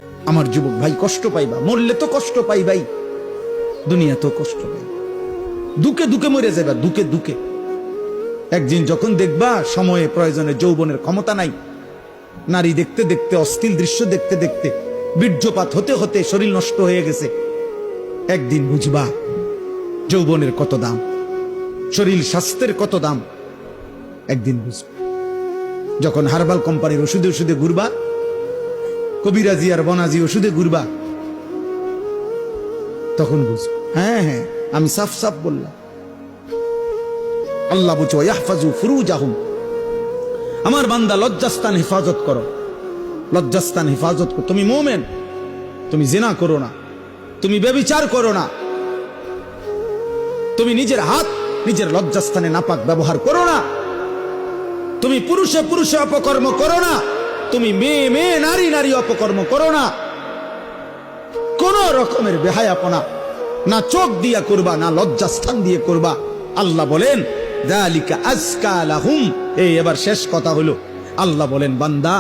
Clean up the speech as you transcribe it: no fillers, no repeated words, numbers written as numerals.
আমার যুবক ভাই কষ্ট পাইবা, মরলে তো কষ্ট পাই ভাই, দুনিয়া তো কষ্ট পাই, দুকে দুকে মরে যাবা, দুকে দুকে। একদিন যখন দেখবা সময়ে প্রয়োজনে যৌবনের ক্ষমতা নাই, নারী দেখতে দেখতে, অশ্লীল দৃশ্য দেখতে দেখতে, বীর্যপাত হতে হতে শরীর নষ্ট হয়ে গেছে, একদিন বুঝবা যৌবনের কত দাম, শরীর স্বাস্থ্যের কত দাম, একদিন বুঝবা। যখন হার্বাল কোম্পানির ওষুধে ওষুধে ঘুরবা, কবিরাজি আর বনাজি ওষুধে ঘুরবা, তখন বুঝবা। হ্যাঁ হ্যাঁ, আমি সাফ সাফ বললাম। আল্লাহ বুঝো, ইয়াহফাজু ফুরুজাহুম, আমার বান্দা লজ্জাস্থান হেফাজত করো, লজ্জাস্থান হেফাজত করো। তুমি মুমিন, তুমি জিনা করো না, তুমি ব্যভিচার করো না, তুমি নিজের হাত নিজের লজ্জাস্থানে নাপাক ব্যবহার করো না, তুমি পুরুষে পুরুষে অপকর্ম করো না, তুমি মেয়ে মেয়ে নারী নারী অপকর্ম করো না, কোন রকমের বেহায়াপনা না চোখ দিয়া করবা, না লজ্জাস্থান দিয়ে করবা। আল্লাহ বলেন যালিকা আজকা লাহুম। এই এবার শেষ কথা হলো, আল্লাহ বলেন বান্দা